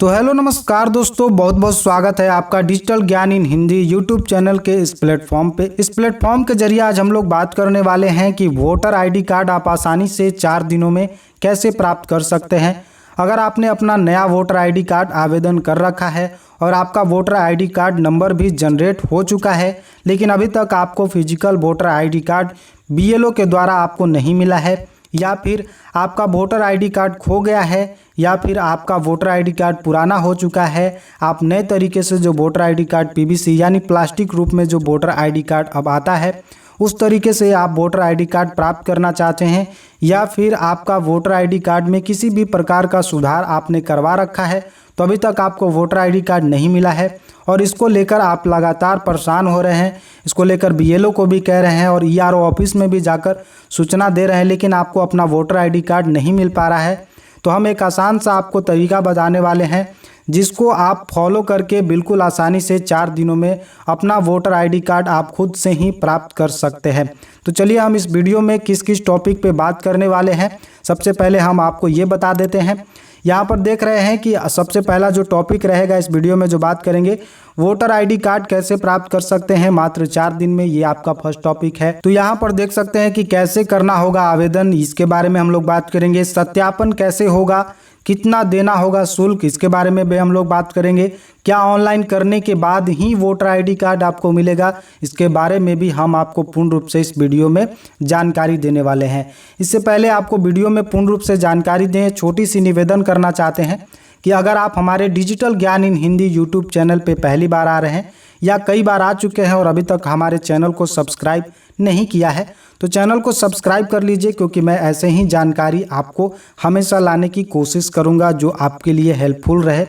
तो हेलो नमस्कार दोस्तों, बहुत बहुत स्वागत है आपका डिजिटल ज्ञान इन हिंदी यूट्यूब चैनल के इस प्लेटफॉर्म पे। इस प्लेटफॉर्म के जरिए आज हम लोग बात करने वाले हैं कि वोटर आईडी कार्ड आप आसानी से 4 दिनों में कैसे प्राप्त कर सकते हैं। अगर आपने अपना नया वोटर आईडी कार्ड आवेदन कर रखा है और आपका वोटर आईडी कार्ड नंबर भी जनरेट हो चुका है, लेकिन अभी तक आपको physical voter ID card BLO के द्वारा आपको नहीं मिला है, या फिर आपका वोटर आईडी कार्ड खो गया है, या फिर आपका वोटर आईडी कार्ड पुराना हो चुका है, आप नए तरीके से जो वोटर आईडी कार्ड पीवीसी यानी प्लास्टिक रूप में जो वोटर आईडी कार्ड अब आता है उस तरीके से आप वोटर आईडी कार्ड प्राप्त करना चाहते हैं, या फिर आपका वोटर आईडी कार्ड में किसी भी प्रकार का सुधार आपने करवा रखा है तो अभी तक आपको वोटर आईडी कार्ड नहीं मिला है और इसको लेकर आप लगातार परेशान हो रहे हैं। इसको लेकर बीएलओ को भी कह रहे हैं और ईआरओ ऑफिस में भी जाकर सूचना दे रहे हैं, लेकिन आपको अपना वोटर आईडी कार्ड नहीं मिल पा रहा है। तो हम एक आसान सा आपको तरीका बताने वाले हैं जिसको आप फॉलो करके बिल्कुल आसानी से 4 दिनों में अपना वोटर आईडी कार्ड आप खुद से ही प्राप्त कर सकते हैं। तो चलिए हम इस वीडियो में किस किस टॉपिक पे बात करने वाले हैं। सबसे पहले हम आपको ये बता देते हैं, यहाँ पर देख रहे हैं कि सबसे पहला जो टॉपिक रहेगा इस वीडियो में जो बात करेंगे, वोटर आईडी कार्ड कैसे प्राप्त कर सकते हैं मात्र 4 दिन में, ये आपका फर्स्ट टॉपिक है। तो यहाँ पर देख सकते हैं कि कैसे करना होगा आवेदन, इसके बारे में हम लोग बात करेंगे। सत्यापन कैसे होगा, कितना देना होगा शुल्क, इसके बारे में भी हम लोग बात करेंगे। क्या ऑनलाइन करने के बाद ही वोटर आईडी कार्ड आपको मिलेगा, इसके बारे में भी हम आपको पूर्ण रूप से इस वीडियो में जानकारी देने वाले हैं। इससे पहले आपको वीडियो में पूर्ण रूप से जानकारी दें, छोटी सी निवेदन करना चाहते हैं कि अगर आप हमारे डिजिटल ज्ञान इन हिंदी यूट्यूब चैनल पे पहली बार आ रहे हैं या कई बार आ चुके हैं और अभी तक हमारे चैनल को सब्सक्राइब नहीं किया है तो चैनल को सब्सक्राइब कर लीजिए, क्योंकि मैं ऐसे ही जानकारी आपको हमेशा लाने की कोशिश करूंगा जो आपके लिए हेल्पफुल रहे।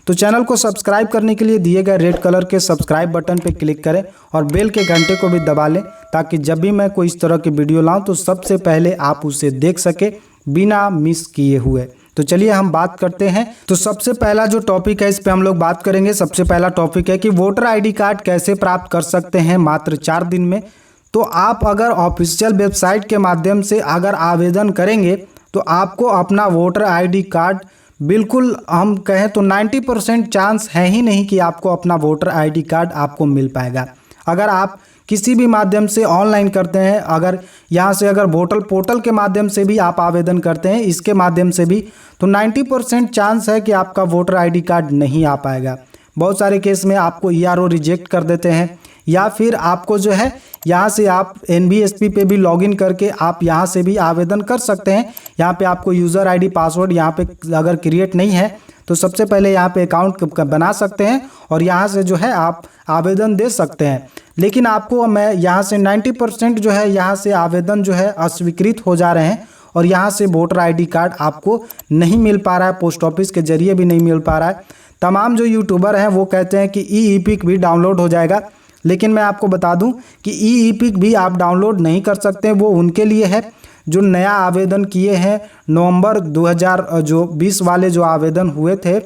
तो चैनल को सब्सक्राइब करने के लिए दिए गए रेड कलर के सब्सक्राइब बटन पर क्लिक करें और बेल के घंटे को भी दबा लें, ताकि जब भी मैं कोई इस तरह की वीडियो लाऊं तो सबसे पहले आप उसे देख सके बिना मिस किए हुए। तो चलिए हम बात करते हैं। तो सबसे पहला जो टॉपिक है इस पे हम लोग बात करेंगे। सबसे पहला टॉपिक है कि वोटर आईडी कार्ड कैसे प्राप्त कर सकते हैं मात्र 4 दिन में। तो आप अगर ऑफिशियल वेबसाइट के माध्यम से अगर आवेदन करेंगे तो आपको अपना वोटर आईडी कार्ड बिल्कुल, हम कहें तो 90% चांस है ही नहीं कि आपको अपना वोटर आईडी कार्ड आपको मिल पाएगा। अगर आप किसी भी माध्यम से ऑनलाइन करते हैं, अगर यहाँ से अगर वोटर पोर्टल के माध्यम से भी आप आवेदन करते हैं, इसके माध्यम से भी, तो 90% चांस है कि आपका वोटर आईडी कार्ड नहीं आ पाएगा। बहुत सारे केस में आपको ईआरओ रिजेक्ट कर देते हैं, या फिर आपको जो है यहाँ से आप एनवीएसपी पे भी लॉगिन करके आप यहाँ से भी आवेदन कर सकते हैं। यहाँ पे आपको यूज़र आईडी पासवर्ड यहाँ पे अगर क्रिएट नहीं है तो सबसे पहले यहाँ पे अकाउंट बना सकते हैं और यहाँ से जो है आप आवेदन दे सकते हैं। लेकिन आपको मैं यहाँ से 90% जो है यहाँ से आवेदन जो है अस्वीकृत हो जा रहे हैं और यहाँ से वोटर आईडी कार्ड आपको नहीं मिल पा रहा है, पोस्ट ऑफिस के जरिए भी नहीं मिल पा रहा है। तमाम जो यूट्यूबर हैं वो कहते हैं कि ई-इपिक भी डाउनलोड हो जाएगा, लेकिन मैं आपको बता दूं कि ई-इपिक भी आप डाउनलोड नहीं कर सकते। वो उनके लिए है जो नया आवेदन किए हैं नवंबर 2020 वाले जो आवेदन हुए थे,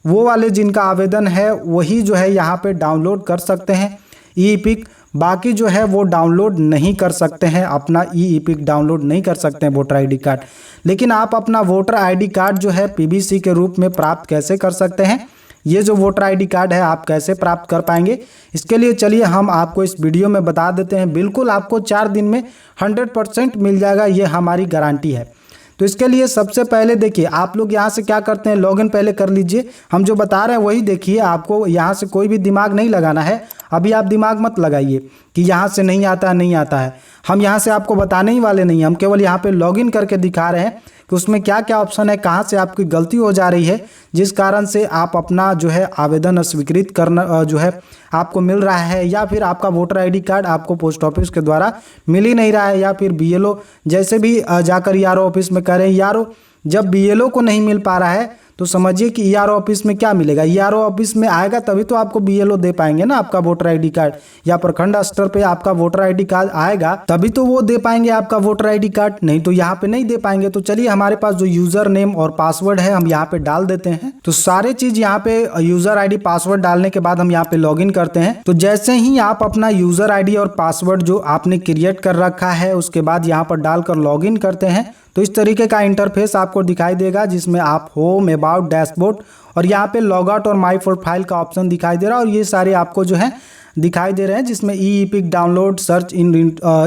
वो वाले जिनका आवेदन है वही जो है यहाँ पे डाउनलोड कर सकते हैं ई-इपिक। बाकी जो है वो डाउनलोड नहीं कर सकते हैं, अपना ई-इपिक डाउनलोड नहीं कर सकते हैं वोटर आईडी कार्ड। लेकिन आप अपना वोटर आईडी कार्ड जो है पीवीसी के रूप में प्राप्त कैसे कर सकते हैं, ये जो वोटर आईडी कार्ड है आप कैसे प्राप्त कर पाएंगे, इसके लिए चलिए हम आपको इस वीडियो में बता देते हैं। बिल्कुल आपको 4 दिन में 100% मिल जाएगा, ये हमारी गारंटी है। तो इसके लिए सबसे पहले देखिए, आप लोग यहाँ से क्या करते हैं, लॉगिन पहले कर लीजिए। हम जो बता रहे हैं वही देखिए, आपको यहाँ से कोई भी दिमाग नहीं लगाना है। अभी आप दिमाग मत लगाइए कि यहाँ से नहीं आता है, नहीं आता है। हम यहाँ से आपको बताने ही वाले नहीं, हम केवल यहाँ पे लॉगिन करके दिखा रहे हैं कि उसमें क्या क्या ऑप्शन है, कहाँ से आपकी गलती हो जा रही है जिस कारण से आप अपना जो है आवेदन अस्वीकृत करना जो है आपको मिल रहा है, या फिर आपका वोटर आईडी कार्ड आपको पोस्ट ऑफिस के द्वारा मिल ही नहीं रहा है, या फिर बीएलओ जैसे भी जाकर ईआरओ ऑफिस में करें। ईआरओ जब बीएलओ को नहीं मिल पा रहा है तो समझिए कि ईआरओ ऑफिस में क्या मिलेगा। ईआरओ ऑफिस में आएगा तभी तो आपको बीएलओ दे पाएंगे ना आपका वोटर आईडी कार्ड, या प्रखंड स्तर पे आपका वोटर आईडी कार्ड आएगा तभी तो वो दे पाएंगे आपका वोटर आईडी कार्ड, नहीं तो यहाँ पे नहीं दे पाएंगे। तो चलिए हमारे पास जो यूजर नेम और पासवर्ड है हम यहाँ पे डाल देते हैं। तो सारे चीज यहाँ पे यूजर आईडी पासवर्ड डालने के बाद हम यहाँ पे लॉग इन करते हैं। तो जैसे ही आप अपना यूजर आईडी और पासवर्ड जो आपने क्रिएट कर रखा है उसके बाद यहाँ पर डालकर लॉग इन करते हैं तो इस तरीके का इंटरफेस आपको दिखाई देगा, जिसमें आप होम, अबाउट, डैशबोर्ड और यहाँ पे लॉग आउट और माई प्रोफाइल का ऑप्शन दिखाई दे रहा है। और ये सारे आपको जो है दिखाई दे रहे हैं, जिसमें e EPIC download, search in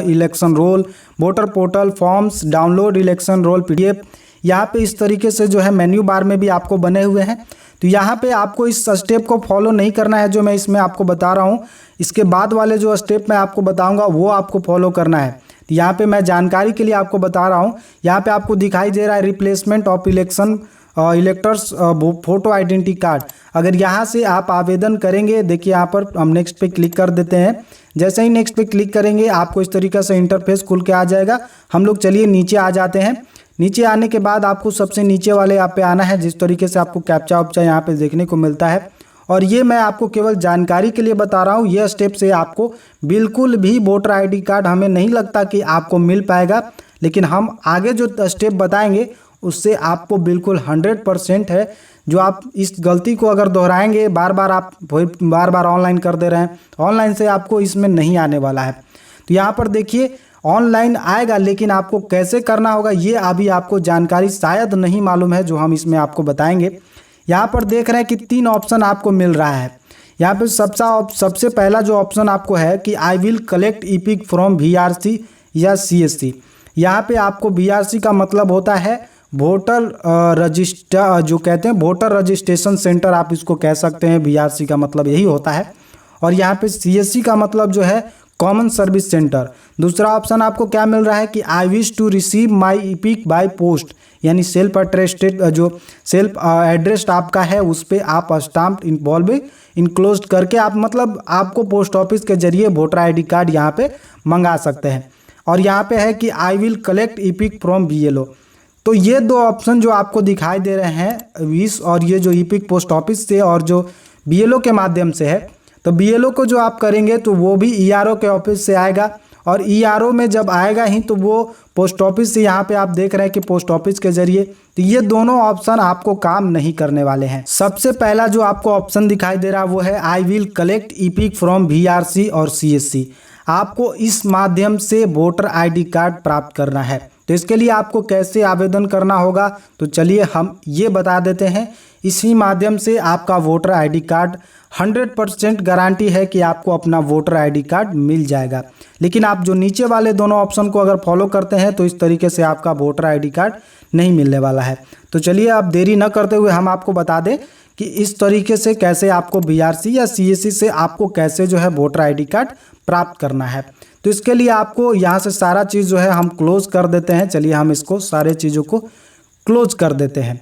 election roll, voter portal, forms, download election roll PDF। यहाँ पे इस तरीके से जो है मेन्यू बार में भी आपको बने हुए हैं। तो यहाँ पे आपको इस स्टेप को फॉलो नहीं करना है जो मैं इसमें आपको बता रहा हूँ। इसके बाद वाले जो स्टेप मैं आपको बताऊँगा वो आपको फॉलो करना है। तो यहाँ पे मैं जानकारी के लिए आपको बता रहा हूँ, यहाँ पे आपको दिखाई दे रहा है replacement of election electors photo identity card. अगर यहाँ से आप आवेदन करेंगे, देखिए यहाँ पर हम नेक्स्ट पे क्लिक कर देते हैं। जैसे ही नेक्स्ट पे क्लिक करेंगे आपको इस तरीके से इंटरफेस खुल के आ जाएगा। हम लोग चलिए नीचे आ जाते हैं। नीचे आने के बाद आपको सबसे नीचे वाले यहाँ पे आना है, जिस तरीके से आपको कैप्चा वैप्चा यहाँ पे देखने को मिलता है। और ये मैं आपको केवल जानकारी के लिए बता रहा हूँ, ये स्टेप से आपको बिल्कुल भी वोटर ID कार्ड हमें नहीं लगता कि आपको मिल पाएगा, लेकिन हम आगे जो स्टेप बताएंगे उससे आपको बिल्कुल 100% है। जो आप इस गलती को अगर दोहराएंगे, बार बार ऑनलाइन कर दे रहे हैं, ऑनलाइन से आपको इसमें नहीं आने वाला है। तो यहाँ पर देखिए ऑनलाइन आएगा, लेकिन आपको कैसे करना होगा ये अभी आपको जानकारी शायद नहीं मालूम है, जो हम इसमें आपको बताएंगे। यहाँ पर देख रहे हैं कि 3 ऑप्शन आपको मिल रहा है। यहाँ पे सबसे पहला जो ऑप्शन आपको है कि I will collect EPIC from VRC या CSC। यहाँ पे आपको VRC का मतलब होता है वोटर रजिस्टर, जो कहते हैं वोटर रजिस्ट्रेशन सेंटर, आप इसको कह सकते हैं। VRC का मतलब यही होता है। और यहाँ पे CSC का मतलब जो है कॉमन सर्विस सेंटर। दूसरा ऑप्शन आपको क्या मिल रहा है कि I wish to receive my EPIC by post, यानी सेल्फ एड्रेस्ड, जो सेल्फ एड्रेस्ड आपका है उस पर आप स्टाम्प इन्वॉल्व इनक्लोज करके आप मतलब आपको पोस्ट ऑफिस के जरिए वोटर ID कार्ड यहाँ पे मंगा सकते हैं। और यहाँ पे है कि I will collect EPIC from BLO। तो ये 2 ऑप्शन जो आपको दिखाई दे रहे हैं विश, और ये जो EPIC पोस्ट ऑफिस से और जो BLO के माध्यम से है, तो BLO को जो आप करेंगे तो वो भी ERO के ऑफिस से आएगा। और ERO में जब आएगा ही तो वो पोस्ट ऑफिस से, यहाँ पे आप देख रहे हैं कि पोस्ट ऑफिस के जरिए। तो ये दोनों ऑप्शन आपको काम नहीं करने वाले हैं। सबसे पहला जो आपको ऑप्शन दिखाई दे रहा है वो है I will collect EPIC from VRC और CSC। आपको इस माध्यम से वोटर ID कार्ड प्राप्त करना है। तो इसके लिए आपको कैसे आवेदन करना होगा, तो चलिए हम ये बता देते हैं। इसी माध्यम से आपका वोटर ID कार्ड 100% गारंटी है कि आपको अपना वोटर ID कार्ड मिल जाएगा। लेकिन आप जो नीचे वाले दोनों ऑप्शन को अगर फॉलो करते हैं तो इस तरीके से आपका वोटर ID कार्ड नहीं मिलने वाला है। तो चलिए अब देरी न करते हुए हम आपको बता दें कि इस तरीके से कैसे आपको VRC या CSC से आपको कैसे जो है वोटर ID कार्ड प्राप्त करना है। तो इसके लिए आपको यहाँ से सारा चीज़ जो है हम क्लोज कर देते हैं। चलिए हम इसको सारे चीज़ों को क्लोज कर देते हैं।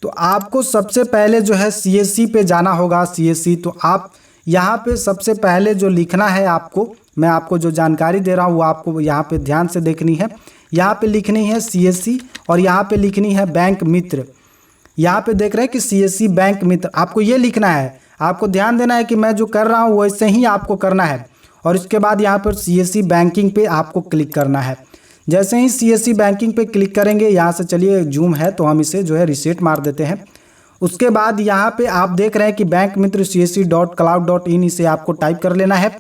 तो आपको सबसे पहले जो है CSC पे जाना होगा। CSC तो आप यहाँ पे सबसे पहले जो लिखना है आपको, मैं आपको जो जानकारी दे रहा हूँ वो आपको यहाँ पे ध्यान से देखनी है। यहाँ पे लिखनी है CSC और यहाँ पे लिखनी है बैंक मित्र। यहाँ पे देख रहे हैं कि CSC बैंक मित्र, आपको ये लिखना है। आपको ध्यान देना है कि मैं जो कर रहा हूँ वैसे ही आपको करना है। और इसके बाद यहाँ पर CSC बैंकिंग पे आपको क्लिक करना है। जैसे ही CSC बैंकिंग पे क्लिक करेंगे, यहाँ से चलिए जूम है तो हम इसे जो है रीसेट मार देते हैं। उसके बाद यहाँ पे आप देख रहे हैं कि बैंक मित्र csc.cloud.in, इसे आपको टाइप कर लेना है।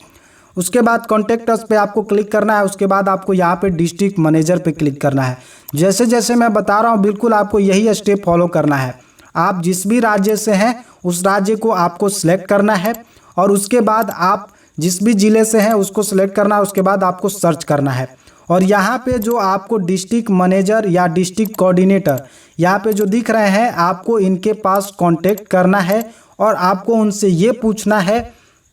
उसके बाद कॉन्टैक्ट अस पे आपको क्लिक करना है। उसके बाद आपको यहाँ पे डिस्ट्रिक्ट मैनेजर पे क्लिक करना है। जैसे जैसे मैं बता रहा हूँ बिल्कुल आपको यही स्टेप फॉलो करना है। आप जिस भी राज्य से हैं उस राज्य को आपको सिलेक्ट करना है और उसके बाद आप जिस भी ज़िले से हैं उसको सिलेक्ट करना है। उसके बाद आपको सर्च करना है और यहाँ पे जो आपको डिस्ट्रिक्ट मैनेजर या डिस्ट्रिक्ट कोऑर्डिनेटर यहाँ पे जो दिख रहे हैं, आपको इनके पास कांटेक्ट करना है और आपको उनसे ये पूछना है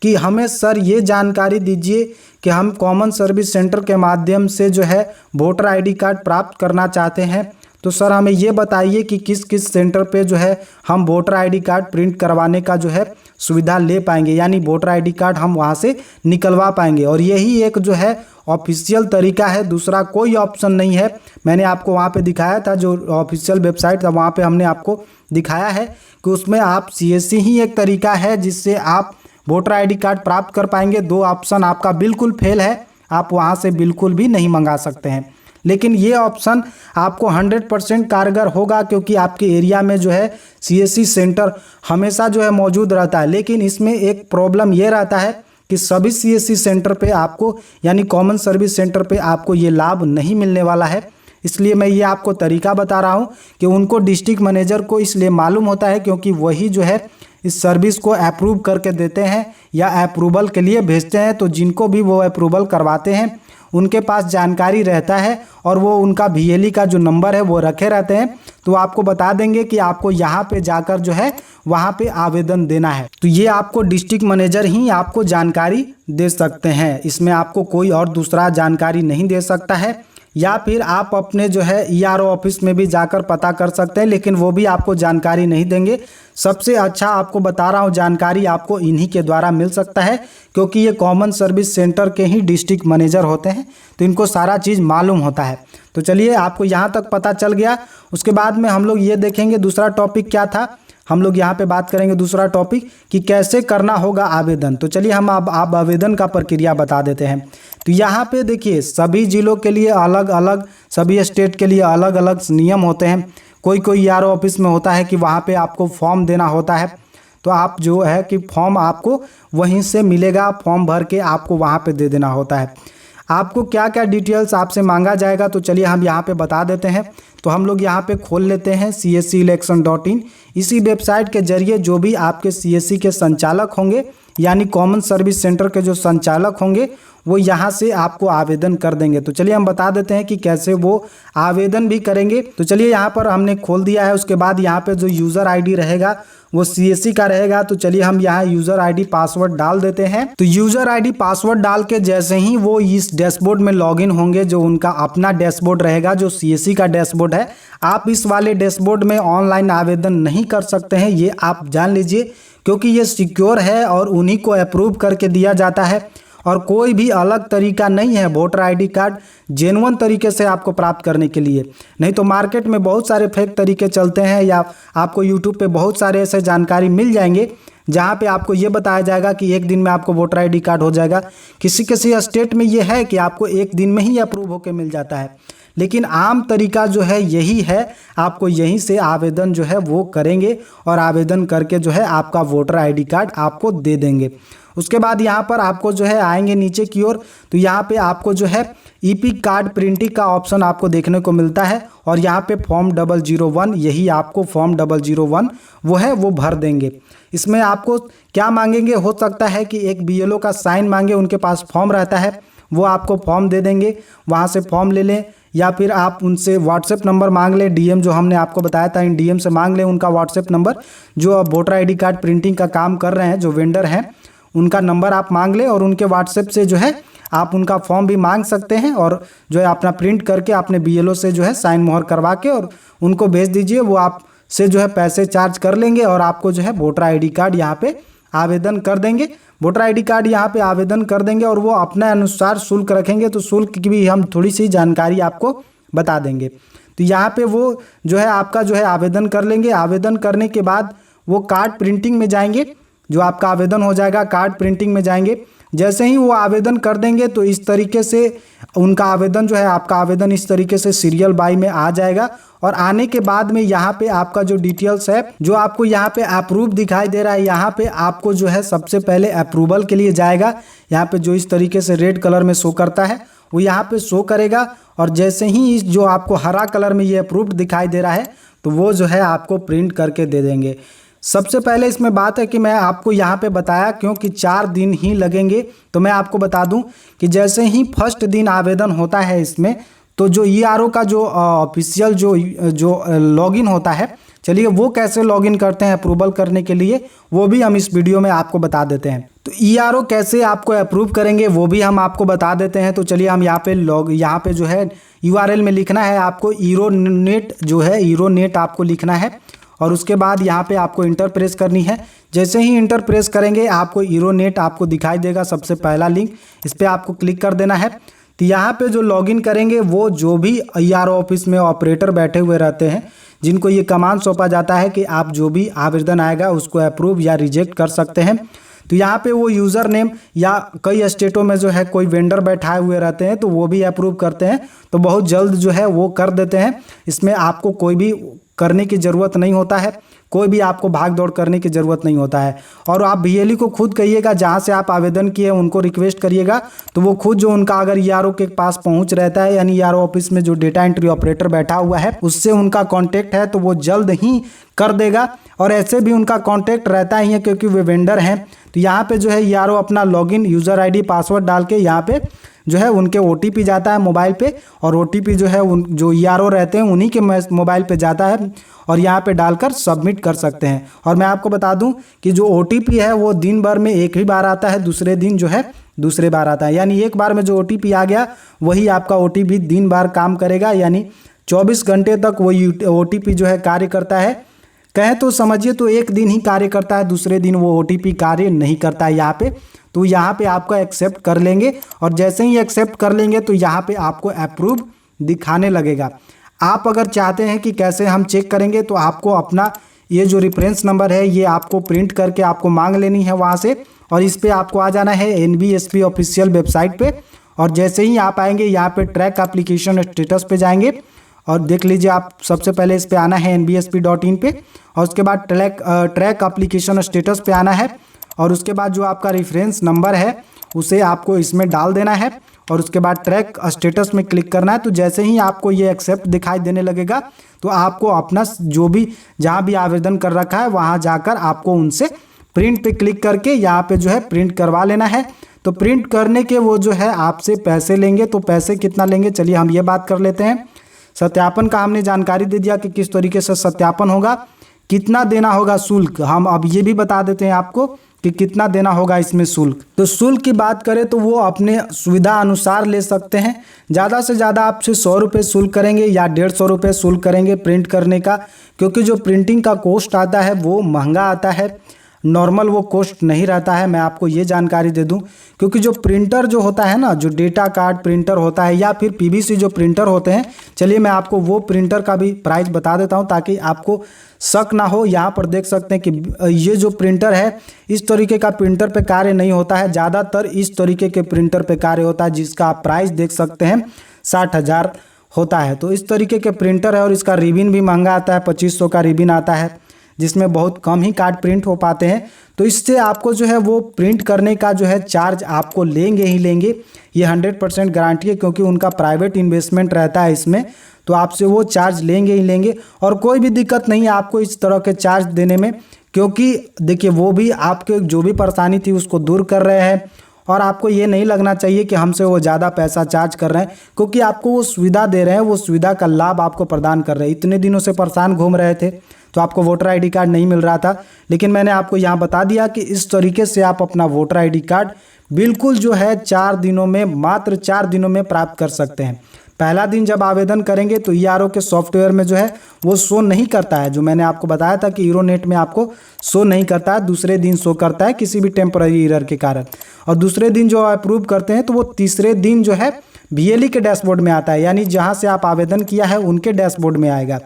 कि हमें सर ये जानकारी दीजिए कि हम कॉमन सर्विस सेंटर के माध्यम से जो है वोटर ID कार्ड प्राप्त करना चाहते हैं। तो सर हमें ये बताइए कि किस किस सेंटर पे जो है हम वोटर ID कार्ड प्रिंट करवाने का जो है सुविधा ले पाएंगे, यानी वोटर ID कार्ड हम वहाँ से निकलवा पाएंगे। और यही एक जो है ऑफिशियल तरीका है, दूसरा कोई ऑप्शन नहीं है। मैंने आपको वहाँ पे दिखाया था, जो ऑफिशियल वेबसाइट था वहाँ पे हमने आपको दिखाया है कि उसमें आप CSC ही एक तरीका है जिससे आप वोटर ID कार्ड प्राप्त कर पाएंगे। 2 ऑप्शन आपका बिल्कुल फेल है, आप वहाँ से बिल्कुल भी नहीं मंगा सकते हैं। लेकिन ये ऑप्शन आपको 100% कारगर होगा क्योंकि आपके एरिया में जो है CSC सेंटर हमेशा जो है मौजूद रहता है। लेकिन इसमें एक प्रॉब्लम ये रहता है कि सभी CSC सेंटर पे आपको, यानी कॉमन सर्विस सेंटर पे आपको ये लाभ नहीं मिलने वाला है। इसलिए मैं ये आपको तरीका बता रहा हूँ कि उनको डिस्ट्रिक्ट मैनेजर को इसलिए मालूम होता है क्योंकि वही जो है इस सर्विस को अप्रूव करके देते हैं या अप्रूवल के लिए भेजते हैं। तो जिनको भी वो अप्रूवल करवाते हैं उनके पास जानकारी रहता है और वो उनका VLE का जो नंबर है वो रखे रहते हैं। तो आपको बता देंगे कि आपको यहाँ पे जाकर जो है वहाँ पे आवेदन देना है। तो ये आपको डिस्ट्रिक्ट मैनेजर ही आपको जानकारी दे सकते हैं, इसमें आपको कोई और दूसरा जानकारी नहीं दे सकता है। या फिर आप अपने जो है ERO ऑफिस में भी जाकर पता कर सकते हैं, लेकिन वो भी आपको जानकारी नहीं देंगे। सबसे अच्छा आपको बता रहा हूँ जानकारी आपको इन्हीं के द्वारा मिल सकता है, क्योंकि ये कॉमन सर्विस सेंटर के ही डिस्ट्रिक्ट मैनेजर होते हैं, तो इनको सारा चीज़ मालूम होता है। तो चलिए आपको यहाँ तक पता चल गया। उसके बाद में हम लोग ये देखेंगे दूसरा टॉपिक क्या था। हम लोग यहाँ पे बात करेंगे दूसरा टॉपिक कि कैसे करना होगा आवेदन। तो चलिए हम अब आप आवेदन का प्रक्रिया बता देते हैं। तो यहाँ पे देखिए सभी जिलों के लिए अलग अलग, सभी स्टेट के लिए अलग अलग नियम होते हैं। कोई ERO ऑफिस में होता है कि वहाँ पे आपको फॉर्म देना होता है, तो आप जो है कि फॉर्म आपको वहीं से मिलेगा, फॉर्म भर के आपको वहाँ पे दे देना होता है। आपको क्या क्या डिटेल्स आपसे मांगा जाएगा तो चलिए हम यहाँ पे बता देते हैं। तो हम लोग यहाँ पे खोल लेते हैं cscelection.in। इसी वेबसाइट के जरिए जो भी आपके CSC के संचालक होंगे यानी कॉमन सर्विस सेंटर के जो संचालक होंगे वो यहाँ से आपको आवेदन कर देंगे। तो चलिए हम बता देते हैं कि कैसे वो आवेदन भी करेंगे। तो चलिए यहाँ पर हमने खोल दिया है। उसके बाद यहाँ पे जो यूज़र ID रहेगा वो CSC का रहेगा। तो चलिए हम यहाँ यूज़र ID पासवर्ड डाल देते हैं। तो यूज़र ID पासवर्ड डाल के जैसे ही वो इस डैशबोर्ड में लॉगिन होंगे, जो उनका अपना डैशबोर्ड रहेगा, जो CSC का डैशबोर्ड है, आप इस वाले डैशबोर्ड में ऑनलाइन आवेदन नहीं कर सकते हैं, ये आप जान लीजिए, क्योंकि ये सिक्योर है और उन्हीं को अप्रूव करके दिया जाता है और कोई भी अलग तरीका नहीं है वोटर ID कार्ड जेन्युइन तरीके से आपको प्राप्त करने के लिए। नहीं तो मार्केट में बहुत सारे फेक तरीके चलते हैं, या आपको यूट्यूब पे बहुत सारे ऐसे जानकारी मिल जाएंगे जहाँ पे आपको ये बताया जाएगा कि एक दिन में आपको वोटर ID कार्ड हो जाएगा। किसी किसी स्टेट में ये है कि आपको एक दिन में ही अप्रूव होकर मिल जाता है, लेकिन आम तरीका जो है यही है, आपको यहीं से आवेदन जो है वो करेंगे और आवेदन करके जो है आपका वोटर ID कार्ड आपको दे देंगे। उसके बाद यहाँ पर आपको जो है आएंगे नीचे की ओर, तो यहाँ पे आपको जो है EP कार्ड प्रिंटिंग का ऑप्शन आपको देखने को मिलता है और यहाँ पे फॉर्म 001, यही आपको फॉर्म 001 वो है वो भर देंगे। इसमें आपको क्या मांगेंगे, हो सकता है कि एक BLO का साइन मांगे, उनके पास फॉर्म रहता है, वो आपको फॉर्म दे देंगे, वहाँ से फॉर्म ले लें, या फिर आप उनसे व्हाट्सएप नंबर मांग लें, DM जो हमने आपको बताया था इन DM से मांग लें उनका व्हाट्सएप नंबर, जो वोटर ID कार्ड प्रिंटिंग का काम कर रहे हैं, जो वेंडर हैं उनका नंबर आप मांग लें और उनके व्हाट्सएप से जो है आप उनका फॉर्म भी मांग सकते हैं और जो है अपना प्रिंट करके अपने BLO से जो है साइन मोहर करवा के और उनको भेज दीजिए। वो आप से जो है पैसे चार्ज कर लेंगे और आपको जो है वोटर ID कार्ड यहाँ पे आवेदन कर देंगे। वोटर ID कार्ड यहाँ पे आवेदन कर देंगे और वो अपने अनुसार शुल्क रखेंगे, तो शुल्क की भी हम थोड़ी सी जानकारी आपको बता देंगे। तो यहाँ पे वो जो है आपका जो है आवेदन कर लेंगे। आवेदन करने के बाद वो कार्ड प्रिंटिंग में जाएंगे, जो आपका आवेदन हो जाएगा कार्ड प्रिंटिंग में जाएंगे। जैसे ही वो आवेदन कर देंगे तो इस तरीके से उनका आवेदन जो है, आपका आवेदन इस तरीके से सीरियल बाई में आ जाएगा और आने के बाद में यहाँ पे आपका जो डिटेल्स है, जो आपको यहाँ पे अप्रूव दिखाई दे रहा है, यहाँ पे आपको जो है सबसे पहले अप्रूवल के लिए जाएगा। यहाँ पे जो इस तरीके से रेड कलर में शो करता है वो यहाँ पे शो करेगा और जैसे ही इस जो आपको हरा कलर में ये अप्रूव्ड दिखाई दे रहा है तो वो जो है आपको प्रिंट करके दे देंगे। सबसे पहले इसमें बात है कि मैं आपको यहाँ पे बताया क्योंकि 4 दिन ही लगेंगे, तो मैं आपको बता दूं कि जैसे ही फर्स्ट दिन आवेदन होता है इसमें, तो जो ERO का जो ऑफिशियल जो लॉगिन होता है, चलिए वो कैसे लॉगिन करते हैं अप्रूवल करने के लिए, वो भी हम इस वीडियो में आपको बता देते हैं। तो ERO कैसे आपको अप्रूव करेंगे वो भी हम आपको बता देते हैं। तो चलिए हम यहाँ पे जो है URL में लिखना है आपको ERONET, जो है ERONET आपको लिखना है और उसके बाद यहाँ पे आपको इंटर प्रेस करनी है। जैसे ही इंटर प्रेस करेंगे आपको ERONET आपको दिखाई देगा, सबसे पहला लिंक, इस पर आपको क्लिक कर देना है। तो यहाँ पे जो लॉगिन करेंगे वो जो भी ERO ऑफिस में ऑपरेटर बैठे हुए रहते हैं, जिनको ये कमांड सौंपा जाता है कि आप जो भी आवेदन आएगा उसको अप्रूव या रिजेक्ट कर सकते हैं। तो यहाँ पे वो यूज़र नेम, या कई स्टेटों में जो है कोई वेंडर बैठाए हुए रहते हैं तो वो भी अप्रूव करते हैं, तो बहुत जल्द जो है वो कर देते हैं। इसमें आपको कोई भी करने की ज़रूरत नहीं होता है, कोई भी आपको भाग दौड़ करने की ज़रूरत नहीं होता है। और आप BLE को खुद कहिएगा, जहाँ से आप आवेदन किए उनको रिक्वेस्ट करिएगा, तो वो खुद जो उनका अगर ERO के पास पहुँच रहता है, यानी ERO ऑफिस में जो डेटा एंट्री ऑपरेटर बैठा हुआ है उससे उनका कॉन्टैक्ट है, तो वो जल्द ही कर देगा। और ऐसे भी उनका कॉन्टैक्ट रहता ही है क्योंकि वे वेंडर हैं। तो यहाँ पे जो है ERO अपना लॉगिन यूज़र ID पासवर्ड डाल के यहाँ पे जो है उनके OTP जाता है मोबाइल पे, और OTP जो है उन जो ERO रहते हैं उन्हीं के मोबाइल पे जाता है, और यहाँ पे डालकर सबमिट कर सकते हैं। और मैं आपको बता दूं कि जो OTP है वो दिन भर में एक ही बार आता है, दूसरे दिन जो है दूसरे बार आता है। यानी एक बार में जो OTP आ गया वही आपका OTP दिन भर काम करेगा, यानी 24 घंटे तक वही OTP जो है कार्य करता है। कहें तो समझिए तो एक दिन ही कार्य करता है, दूसरे दिन वो OTP कार्य नहीं करता है यहाँ पे। तो यहाँ पे आपका एक्सेप्ट कर लेंगे, और जैसे ही एक्सेप्ट कर लेंगे तो यहाँ पे आपको अप्रूव दिखाने लगेगा। आप अगर चाहते हैं कि कैसे हम चेक करेंगे, तो आपको अपना ये जो रेफरेंस नंबर है ये आपको प्रिंट करके आपको मांग लेनी है वहाँ से, और इस पर आपको आ जाना है NBSP ऑफिशियल वेबसाइट पे। और जैसे ही आप आएंगे यहाँ पे ट्रैक एप्लीकेशन स्टेटस पे जाएंगे, और देख लीजिए आप सबसे पहले इस पे आना है NBSP.in पे, और उसके बाद ट्रैक एप्लीकेशन स्टेटस पे आना है, और उसके बाद जो आपका रेफरेंस नंबर है उसे आपको इसमें डाल देना है, और उसके बाद ट्रैक स्टेटस में क्लिक करना है। तो जैसे ही आपको ये एक्सेप्ट दिखाई देने लगेगा तो आपको अपना जो भी जहाँ भी आवेदन कर रखा है वहाँ जाकर आपको उनसे प्रिंट पे क्लिक करके यहाँ पे जो है प्रिंट करवा लेना है। तो प्रिंट करने के वो जो है आपसे पैसे लेंगे। तो पैसे कितना लेंगे, चलिए हम ये बात कर लेते हैं। सत्यापन का हमने जानकारी दे दिया कि किस तरीके से सत्यापन होगा, कितना देना होगा शुल्क, हम अब ये भी बता देते हैं आपको कि कितना देना होगा इसमें शुल्क। तो शुल्क की बात करें तो वो अपने सुविधा अनुसार ले सकते हैं। ज़्यादा से ज़्यादा आपसे 100 रुपये शुल्क करेंगे या 150 रुपये शुल्क करेंगे प्रिंट करने का, क्योंकि जो प्रिंटिंग का कॉस्ट आता है वो महंगा आता है, नॉर्मल वो कॉस्ट नहीं रहता है। मैं आपको ये जानकारी दे दूं, क्योंकि जो प्रिंटर जो होता है ना, जो डेटा कार्ड प्रिंटर होता है या फिर PVC जो प्रिंटर होते हैं, चलिए मैं आपको वो प्रिंटर का भी प्राइस बता देता हूं ताकि आपको शक ना हो। यहाँ पर देख सकते हैं कि ये जो प्रिंटर है इस तरीके का प्रिंटर पे कार्य नहीं होता है, ज़्यादातर इस तरीके के प्रिंटर पे कार्य होता है, जिसका आप प्राइस देख सकते हैं 60,000 होता है। तो इस तरीके के प्रिंटर है, और इसका रिबिन भी महंगा आता है, 2500 का रिबिन आता है, जिसमें बहुत कम ही कार्ड प्रिंट हो पाते हैं। तो इससे आपको जो है वो प्रिंट करने का जो है चार्ज आपको लेंगे ही लेंगे, ये 100% गारंटी है, क्योंकि उनका प्राइवेट इन्वेस्टमेंट रहता है इसमें, तो आपसे वो चार्ज लेंगे ही लेंगे। और कोई भी दिक्कत नहीं है आपको इस तरह के चार्ज देने में, क्योंकि देखिए वो भी आपके जो भी परेशानी थी उसको दूर कर रहे हैं, और आपको ये नहीं लगना चाहिए कि हमसे वो ज़्यादा पैसा चार्ज कर रहे हैं, क्योंकि आपको वो सुविधा दे रहे हैं, वो सुविधा का लाभ आपको प्रदान कर रहे हैं। इतने दिनों से परेशान घूम रहे थे तो आपको वोटर ID कार्ड नहीं मिल रहा था, लेकिन मैंने आपको यहाँ बता दिया कि इस तरीके से आप अपना वोटर ID कार्ड बिल्कुल जो है 4 दिनों में, मात्र 4 दिनों में प्राप्त कर सकते हैं। पहला दिन जब आवेदन करेंगे तो ERO के सॉफ्टवेयर में जो है वो शो नहीं करता है, जो मैंने आपको बताया था कि ERONET में आपको शो नहीं करता है, दूसरे दिन शो करता है किसी भी टेम्पररी एरर के कारण। और दूसरे दिन जो अप्रूव करते हैं तो वो तीसरे दिन जो है BLE के डैशबोर्ड में आता है, यानी जहाँ से आप आवेदन किया है उनके डैशबोर्ड में आएगा।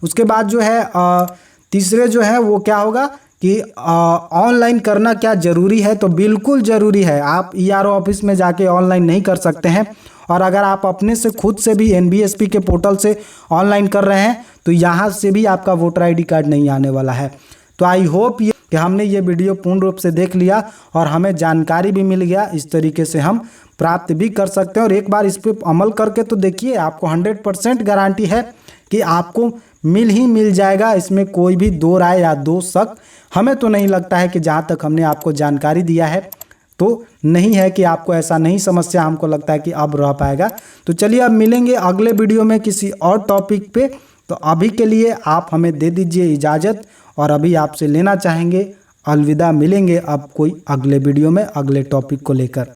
उसके बाद जो है तीसरे जो है वो क्या होगा कि ऑनलाइन करना क्या ज़रूरी है, तो बिल्कुल ज़रूरी है। आप ERO ऑफिस में जाके ऑनलाइन नहीं कर सकते हैं, और अगर आप अपने से खुद से भी NBSP के पोर्टल से ऑनलाइन कर रहे हैं तो यहाँ से भी आपका वोटर ID कार्ड नहीं आने वाला है। तो आई होप ये कि हमने ये वीडियो पूर्ण रूप से देख लिया और हमें जानकारी भी मिल गया, इस तरीके से हम प्राप्त भी कर सकते हैं। और एक बार इस पर अमल करके तो देखिए, आपको 100% गारंटी है कि आपको मिल ही मिल जाएगा, इसमें कोई भी दो राय या दो शक हमें तो नहीं लगता है कि जहाँ तक हमने आपको जानकारी दिया है तो नहीं है कि आपको ऐसा नहीं समस्या हमको लगता है कि अब रह पाएगा। तो चलिए अब मिलेंगे अगले वीडियो में किसी और टॉपिक पे। तो अभी के लिए आप हमें दे दीजिए इजाज़त, और अभी आपसे लेना चाहेंगे अलविदा। मिलेंगे अब कोई अगले वीडियो में अगले टॉपिक को लेकर।